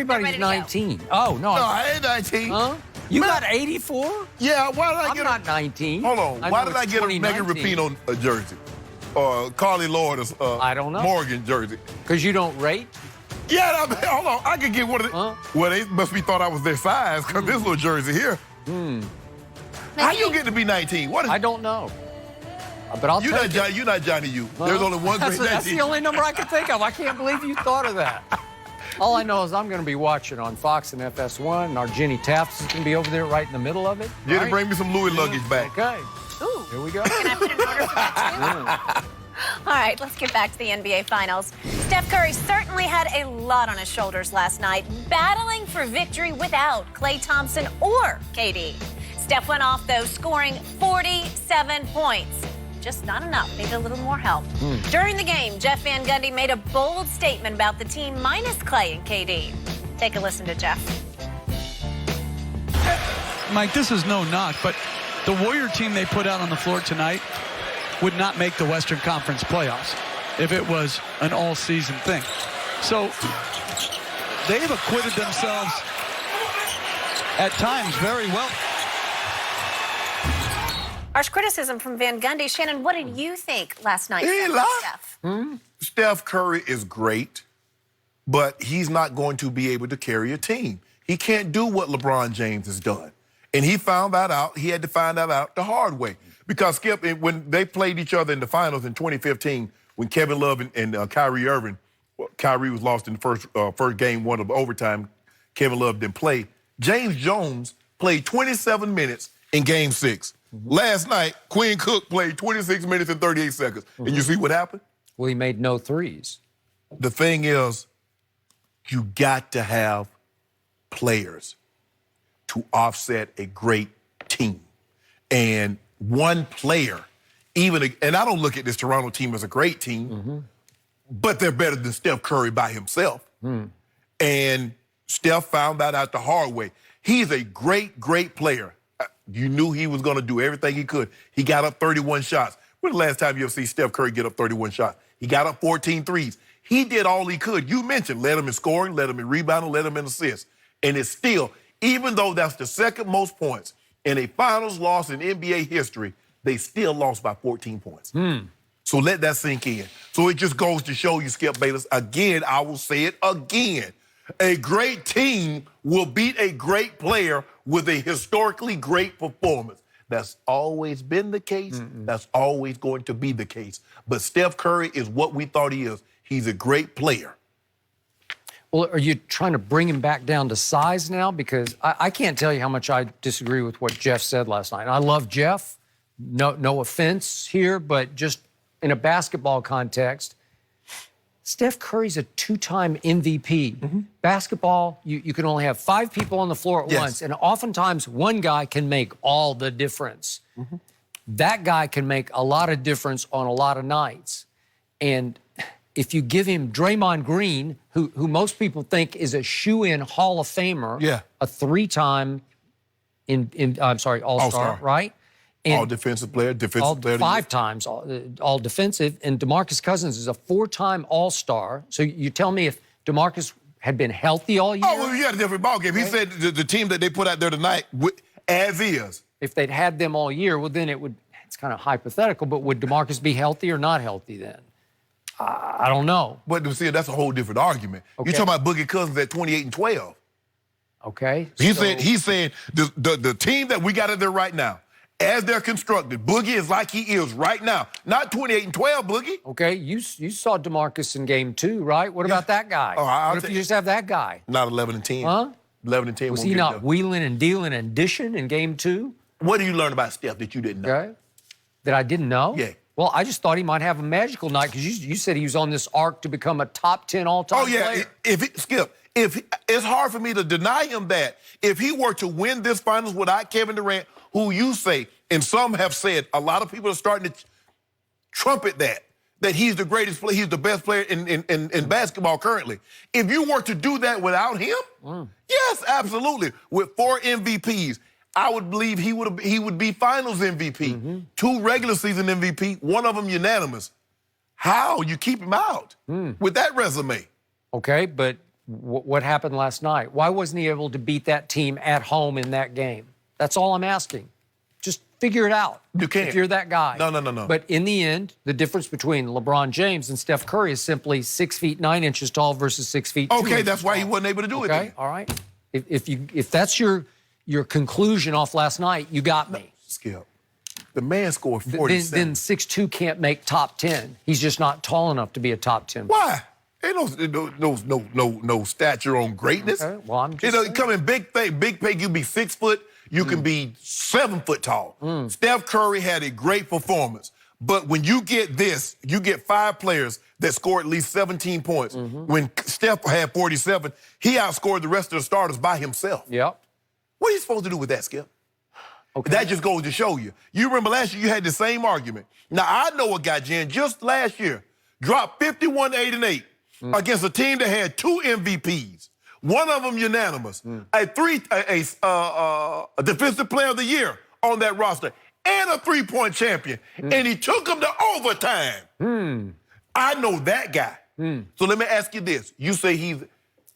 Everybody's 19. Oh, no. No, I ain't 19. Huh? You got 84? Yeah, why did I I'm get not 19. Hold on. Why did I get a Megan 2019. Rapinoe jersey? Or Carly Lloyd I don't know. Morgan jersey? Because you don't rate? Yeah, hold on. I could get one of the... Huh? Well, they must be thought I was their size because this little jersey here. How you get to be 19? What is... I don't know. But I'll You're take not, it. Johnny, you're not Johnny U. There's only one great 19. That's the only number I can think of. I can't believe you thought of that. All I know is I'm going to be watching on Fox and FS1, and our Jenny Taft is going to be over there right in the middle of it. Jenny, right? bring me some Louis luggage back. Okay. Ooh. Here we go. Can I put an order for that, too? All right, let's get back to the NBA Finals. Steph Curry certainly had a lot on his shoulders last night, battling for victory without Klay Thompson or KD. Steph went off, though, scoring 47 points. Just not enough. Needed a little more help. During the game, Jeff Van Gundy made a bold statement about the team minus Klay and KD. Take a listen to Jeff. Mike, this is no knock, but the Warrior team they put out on the floor tonight would not make the Western Conference playoffs if it was an all-season thing. So they've acquitted themselves at times very well. Harsh criticism from Van Gundy. Shannon, what did you think last night? He from lied. Steph? Steph Curry is great, but he's not going to be able to carry a team. He can't do what LeBron James has done. And he found that out. He had to find that out the hard way. Because, Skip, when they played each other in the finals in 2015, when Kevin Love and Kyrie Irving, Kyrie was lost in the first game, one of overtime. Kevin Love didn't play. James Jones played 27 minutes in Game 6. Last night, Quinn Cook played 26 minutes and 38 seconds. And you see what happened? Well, he made no threes. The thing is, you got to have players to offset a great team. And one player, and I don't look at this Toronto team as a great team, but they're better than Steph Curry by himself. And Steph found that out the hard way. He's a great, great player. You knew he was going to do everything he could. He got up 31 shots. When the last time you ever see Steph Curry get up 31 shots? He got up 14 threes. He did all he could. You mentioned led him in scoring, led him in rebounding, led him in assists. And it's still, even though that's the second most points in a finals loss in NBA history, they still lost by 14 points. So let that sink in. So it just goes to show you, Skip Bayless, again, I will say it again, a great team will beat a great player with a historically great performance. That's always been the case. That's always going to be the case. But Steph Curry is what we thought he is. He's a great player. Well, are you trying to bring him back down to size now? Because I can't tell you how much I disagree with what Jeff said last night. I love Jeff. No offense here, but just in a basketball context, Steph Curry's a two-time MVP. Basketball, you can only have 5 people on the floor at once, and oftentimes one guy can make all the difference. That guy can make a lot of difference on a lot of nights. And if you give him Draymond Green, who most people think is a shoe-in Hall of Famer, a 3-time All-Star, right? And all defensive player, defensive player. 5 times all defensive. And DeMarcus Cousins is a 4-time All-Star. So you tell me if DeMarcus had been healthy all year? Oh, well, you had a different ballgame. He said the team that they put out there tonight, as is. If they'd had them all year, well, then it's kind of hypothetical, but would DeMarcus be healthy or not healthy then? I don't know. But see, that's a whole different argument. Okay. You're talking about Boogie Cousins at 28 and 12. Okay. He's saying the team that we got in there right now, as they're constructed, Boogie is like he is right now. Not 28 and 12, Boogie. Okay, you saw DeMarcus in game 2, right? What about that guy? Oh, what if you just have that guy? Not 11 and 10. Huh? 11 and 10. Was he not wheeling and dealing and dishing in game 2? What did you learn about Steph that you didn't know? Okay. That I didn't know? Yeah. Well, I just thought he might have a magical night because you said he was on this arc to become a top 10 all-time player. Skip, it's hard for me to deny him that. If he were to win this finals without Kevin Durant, who you say, and some have said, a lot of people are starting to trumpet that he's the greatest player, he's the best player in basketball currently. If you were to do that without him, yes, absolutely. With 4 MVPs, I would believe he would be finals MVP, 2 regular season MVP, one of them unanimous. How? You keep him out with that resume. Okay, but what happened last night? Why wasn't he able to beat that team at home in that game? That's all I'm asking. Just figure it out. You can't. If you're that guy. No. But in the end, the difference between LeBron James and Steph Curry is simply 6 feet 9 inches tall versus 6 feet 2 Okay, inches that's why he tall. wasn't able to do it. Okay, Then. all right. If that's your conclusion off last night, you got me. Skip, the man scored 47. Then 6'2" can't make top 10. He's just not tall enough to be a top 10. Why? Ain't no stature on greatness. Okay, well, I'm just you saying. come in big pay. You be 6 foot. You can be 7 foot tall. Steph Curry had a great performance, but when you get this, you get 5 players that score at least 17 points. When Steph had 47, he outscored the rest of the starters by himself. Yep. What are you supposed to do with that, Skip? Okay. That just goes to show you. You remember last year you had the same argument. Now, I know a guy, Jen, just last year, dropped 51-8 against a team that had 2 MVPs. One of them unanimous. A defensive player of the year on that roster. And a 3-point champion. And he took them to overtime. I know that guy. So let me ask you this. You say he's...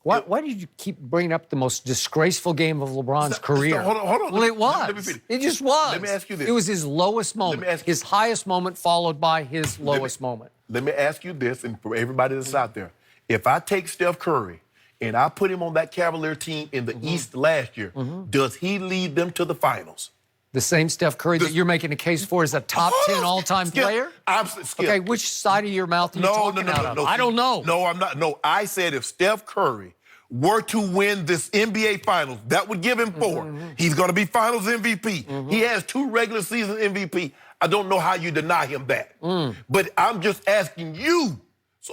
Why did you keep bringing up the most disgraceful game of LeBron's career? Hold on. Well, it was. Let me finish. It just was. Let me ask you this. It was his lowest moment. me ask you- His highest moment followed by his lowest moment. Let me ask you this, and for everybody that's out there. If I take Steph Curry and I put him on that Cavalier team in the East last year, does he lead them to the finals? The same Steph Curry that you're making a case for as a top 10 all-time Skip, player? Skip. Okay, which side of your mouth are you talking out of? I don't know. No, I'm not. No, I said if Steph Curry were to win this NBA Finals, that would give him 4. He's going to be Finals MVP. He has 2 regular season MVP. I don't know how you deny him that. But I'm just asking you,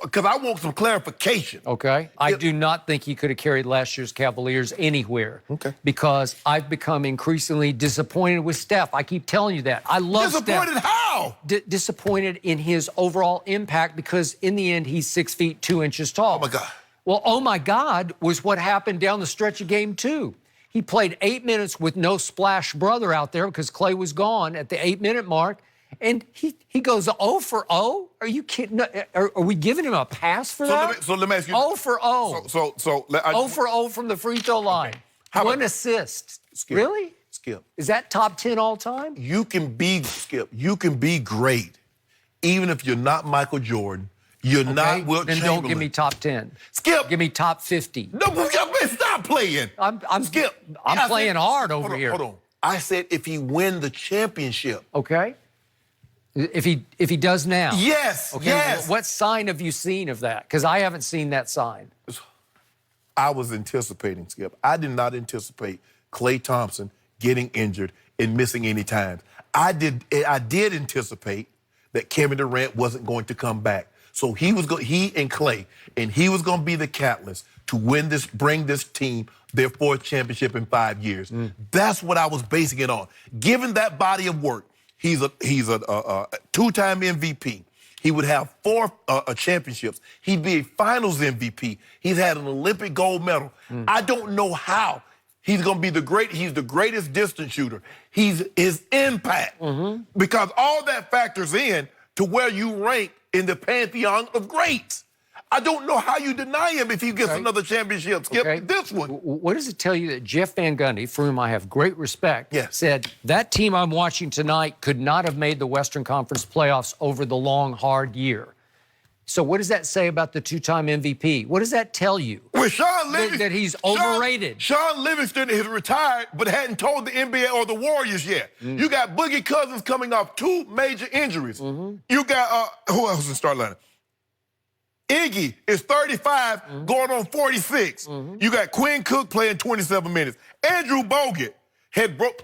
because I want some clarification. Okay. I do not think he could have carried last year's Cavaliers anywhere. Okay. Because I've become increasingly disappointed with Steph. I keep telling you that. I love Disappointed Steph. how? Disappointed in his overall impact because in the end, he's 6 feet 2 inches tall. Oh, my God. Well, oh, my God was what happened down the stretch of game 2. He played 8 minutes with no splash brother out there because Clay was gone at the 8-minute mark. And he goes 0 for 0? Are you kidding? Are we giving him a pass for that? So let me ask you. 0 for 0. 0 for 0 from the free throw line. How One about- assist. Skip. Really? Skip. Is that top 10 all time? You can be, Skip, you can be great even if you're not Michael Jordan. You're not Wilt Then Chamberlain. don't give me top 10. Skip. Give me top 50. No, stop playing. I'm Skip. I'm playing hard over here. Hold on. I said if he win the championship. Okay. If he does now. Yes. Okay. Yes. What sign have you seen of that? Because I haven't seen that sign. I was anticipating, Skip. I did not anticipate Klay Thompson getting injured and missing any time. I did anticipate that Kevin Durant wasn't going to come back. So he and Klay, and he was going to be the catalyst to bring this team their 4th championship in 5 years. That's what I was basing it on. Given that body of work, he's a 2-time MVP. He would have 4 championships. He'd be a Finals MVP. He's had an Olympic gold medal. I don't know how he's going to be he's the greatest distance shooter. His impact, because all that factors in to where you rank in the pantheon of greats. I don't know how you deny him if he gets another championship. Skip this one. What does it tell you that Jeff Van Gundy, for whom I have great respect, Yes. said that team I'm watching tonight could not have made the Western Conference playoffs over the long, hard year? So what does that say about the 2-time MVP? What does that tell you? Well, Sean Livingston, that he's overrated. Sean Livingston is retired, but hadn't told the NBA or the Warriors yet. You got Boogie Cousins coming off 2 major injuries. You got, who else in start lineup? Iggy is 35, going on 46. You got Quinn Cook playing 27 minutes. Andrew Bogut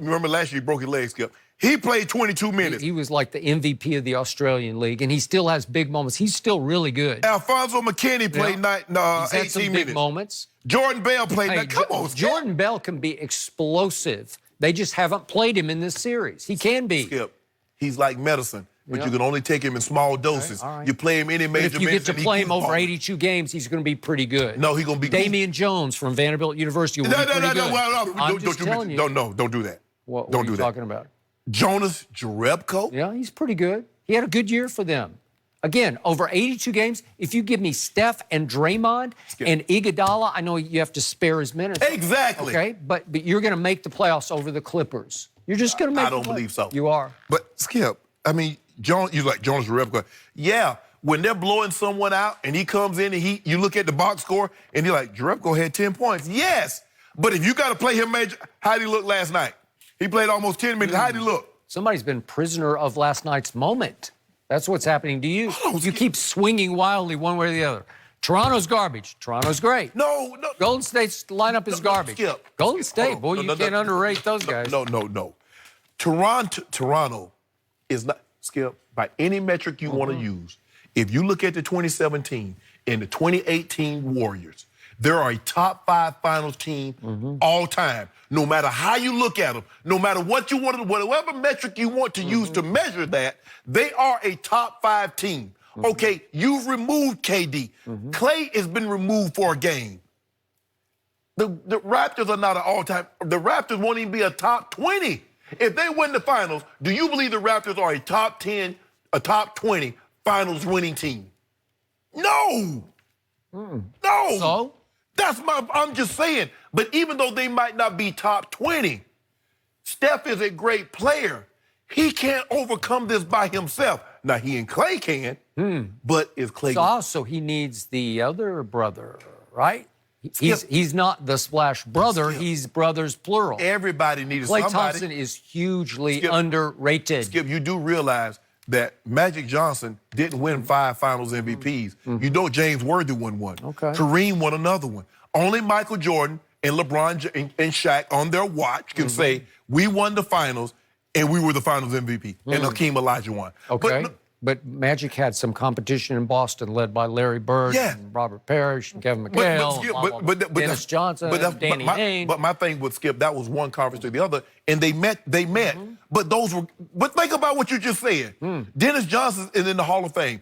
remember last year he broke his leg, Skip. He played 22 minutes. He was like the MVP of the Australian League, and he still has big moments. He's still really good. Alfonso McKinney played He's had 18 some big minutes. moments. Jordan Bell played Come on, Skip. Jordan Bell can be explosive. They just haven't played him in this series. He can be. Skip, he's like medicine, but you can only take him in small doses. all right. You play him any But major if you get to minutes, play him over 82 games, he's going to be pretty good. No, he's going to be Damian Jones from Vanderbilt University will be pretty good. I'm just telling you. Don't do that. What don't are do you that. talking about? Jonas Jerebko? Yeah, he's pretty good. He had a good year for them. Again, over 82 games, if you give me Steph and Draymond and Iguodala, I know you have to spare his minutes. Exactly. Okay, but you're going to make the playoffs over the Clippers. You're just going to make I don't believe so. You are. But, Skip, I mean, you like Jonas Jerebko. Yeah, when they're blowing someone out and he comes in and you look at the box score and you're like, Jerebko had 10 points. Yes, but if you got to play him major, how did he look last night? He played almost 10 minutes. How did he look? Somebody's been prisoner of last night's moment. That's what's happening to you. You keep swinging wildly one way or the other. Toronto's garbage. Toronto's great. No. Golden State's lineup is garbage. Skip. Golden State, boy, you can't underrate those guys. No. Toronto is not, Skip, by any metric you want to use, if you look at the 2017 and the 2018 Warriors, they're a top 5 finals team all time. No matter how you look at them, no matter what you want to, whatever metric you want to use to measure that, they are a top 5 team. Okay, you've removed KD. Clay has been removed for a game. The Raptors are not an all-time. The Raptors won't even be a top 20. If they win the finals, do you believe the Raptors are a top 10, a top 20 finals winning team? No. No. So? I'm just saying. But even though they might not be top 20, Steph is a great player. He can't overcome this by himself. Now, he and Clay can, but is Clay... So he needs the other brother, right? He's not the Splash brother. He's brothers plural. Everybody needs Clay somebody. Thompson is hugely underrated. Skip, you do realize that Magic Johnson didn't win 5 finals MVPs. You know James Worthy won one. Okay. Kareem won another one. Only Michael Jordan and LeBron and Shaq on their watch can say, we won the finals and we were the finals MVP. And Hakeem Olajuwon won. Okay. But Magic had some competition in Boston led by Larry Bird and Robert Parrish and Kevin McHale, Dennis Johnson, Danny Ainge. But my thing with Skip, that was one conference to the other, and they met. But those were. But think about what you just said. Dennis Johnson is in the Hall of Fame.